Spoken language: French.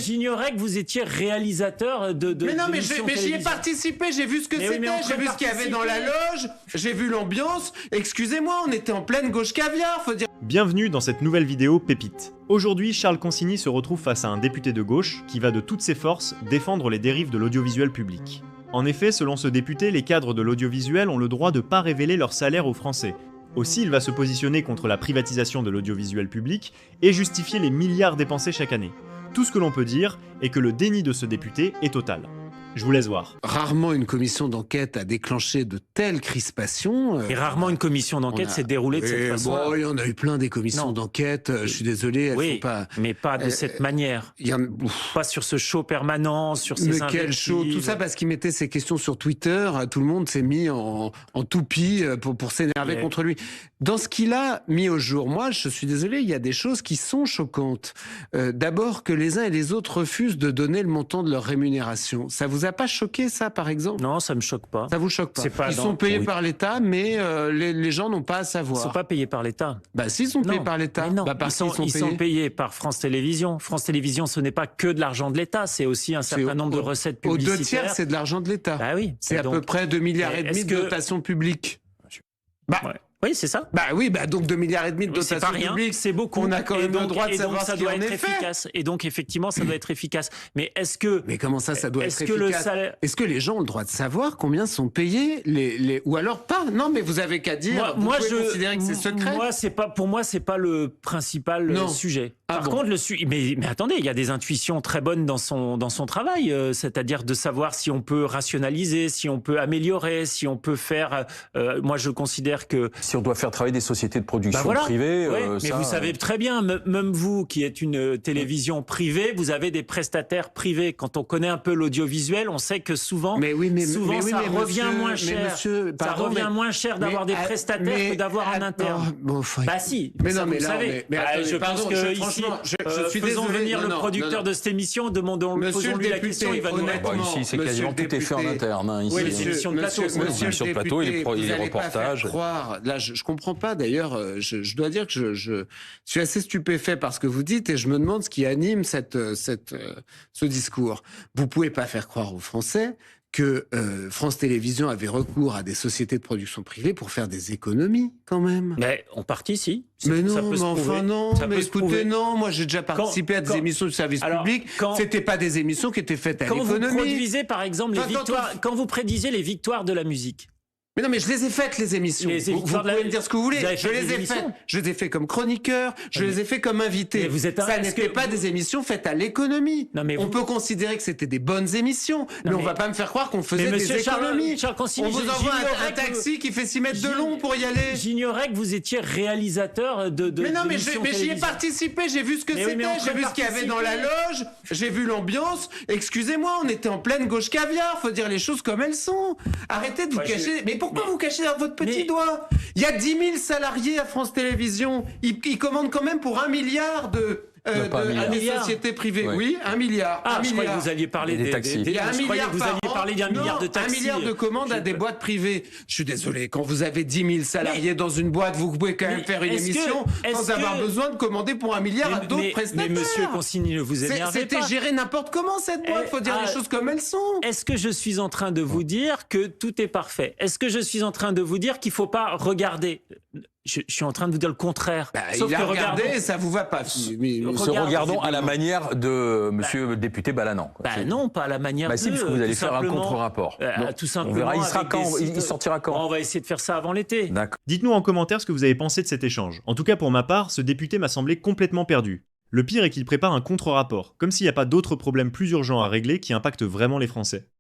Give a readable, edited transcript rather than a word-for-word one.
J'ignorais que vous étiez réalisateur de Mais non, mais j'y ai télévisées. participé, j'ai vu ce que c'était, j'ai vu ce qu'il y avait dans la loge, j'ai vu l'ambiance. Excusez-moi, on était en pleine gauche caviar, faut dire. Bienvenue dans cette nouvelle vidéo Pépite. Aujourd'hui, Charles Consigny se retrouve face à un député de gauche qui va de toutes ses forces défendre les dérives de l'audiovisuel public. En effet, selon ce député, les cadres de l'audiovisuel ont le droit de ne pas révéler leur salaire aux Français. Aussi, il va se positionner contre la privatisation de l'audiovisuel public et justifier les milliards dépensés chaque année. Tout ce que l'on peut dire est que le déni de ce député est total. Je vous laisse voir. Rarement une commission d'enquête a déclenché de telles crispations. Et rarement une commission d'enquête s'est déroulée de cette façon. Bon, il y en a eu plein des commissions d'enquête, je suis désolé, elles Oui, sont pas... mais pas de cette manière. Pas sur ce show permanent, sur ces Mais quel show, tout ça parce qu'il mettait ses questions sur Twitter, tout le monde s'est mis en toupie pour s'énerver contre lui. Dans ce qu'il a mis au jour, moi je suis désolé, il y a des choses qui sont choquantes. D'abord que les uns et les autres refusent de donner le montant de leur rémunération. Ça vous a pas choqué ça par exemple? Non, ça me choque pas. Ça vous choque pas? Ils sont payés par l'État, mais les gens n'ont pas à savoir. Ils sont pas payés par l'État. Bah s'ils sont payés par l'État, ils sont payés par France Télévisions. France Télévisions, ce n'est pas que de l'argent de l'État, c'est aussi un certain nombre de recettes publicitaires. Aux 2 tiers, c'est de l'argent de l'État. Bah oui. C'est à peu près 2,5 milliards de dotation publique. Oui, c'est ça. Bah oui, donc 2,5 milliards de dotation publique, c'est beaucoup. On a quand même le droit de savoir ça doit être efficace. Et donc effectivement, ça doit être efficace. Mais est-ce que comment ça doit être efficace? Est-ce que les gens ont le droit de savoir combien sont payés ou alors pas? Non, mais vous avez qu'à dire. Moi, je considère que c'est secret. Pour moi, c'est pas le principal sujet. Par contre, mais attendez, il y a des intuitions très bonnes dans son travail, c'est-à-dire de savoir si on peut rationaliser, si on peut améliorer, si on peut faire. Moi, je considère que si on doit faire travailler des sociétés de production privées, mais vous savez très bien, même vous qui êtes une télévision privée, vous avez des prestataires privés. Quand on connaît un peu l'audiovisuel, on sait que souvent, ça revient moins cher. Ça revient moins cher d'avoir des prestataires que d'avoir un interne. Bah si. Mais non, mais vous savez. Je pense que ici, faisons venir le producteur de cette émission, posons-lui la question, il va nous répondre. Ici, c'est quasiment tout est fait en interne. Oui, les émissions de plateau. Sur le plateau et les reportages. Là, je comprends pas. D'ailleurs, je dois dire que je suis assez stupéfait par ce que vous dites et je me demande ce qui anime ce discours. Vous pouvez pas faire croire aux Français que France Télévisions avait recours à des sociétés de production privée pour faire des économies, quand même. Mais en partie, si. Mais non, mais enfin non. Mais écoutez, non. Moi, j'ai déjà participé à des émissions de service public. C'était pas des émissions qui étaient faites à l'économie. Quand vous produisez, par exemple, quand vous prédisez les victoires de la musique. Mais non, mais je les ai faites, les émissions. Vous pouvez me dire ce que vous voulez. Je les ai faites. Je les ai faites comme chroniqueur, je les ai fait comme invité. Ça n'était pas des émissions faites à l'économie. On peut considérer que c'était des bonnes émissions, mais on va pas me faire croire qu'on faisait des économies. On vous envoie un taxi qui fait 6 mètres de long pour y aller. J'ignorais que vous étiez réalisateur de Mais non, mais j'y ai participé, j'ai vu ce que c'était, j'ai vu ce qu'il y avait dans la loge, j'ai vu l'ambiance. Excusez-moi, on était en pleine gauche caviar, faut dire les choses comme elles sont. Arrêtez de vous cacher. Mais pourquoi vous cachez dans votre petit doigt? Il y a 10 000 salariés à France Télévisions. Ils commandent quand même pour 1 milliard à des sociétés privées. Oui, 1 milliard. Je croyais que vous alliez parler des taxis. Il y a 1 milliard par an. d'un milliard de taxis. 1 milliard de commandes à des boîtes privées. Je suis désolé, quand vous avez 10 000 salariés dans une boîte, vous pouvez quand même faire une émission sans avoir besoin de commander pour 1 milliard à d'autres prestataires. Mais monsieur Consigny, ne vous énervez pas. C'était géré n'importe comment cette boîte, faut dire les choses comme elles sont. Est-ce que je suis en train de vous dire que tout est parfait? Est-ce que je suis en train de vous dire qu'il ne faut pas regarder? Je suis en train de vous dire le contraire. Sauf que regardez, ça vous va pas. Regardons à la manière de monsieur le député Balanant. Non, pas à la manière de... si, parce que vous allez faire un contre-rapport. Tout simplement. On verra, il sortira quand? On va essayer de faire ça avant l'été. D'accord. Dites-nous en commentaire ce que vous avez pensé de cet échange. En tout cas, pour ma part, ce député m'a semblé complètement perdu. Le pire est qu'il prépare un contre-rapport, comme s'il n'y a pas d'autres problèmes plus urgents à régler qui impactent vraiment les Français.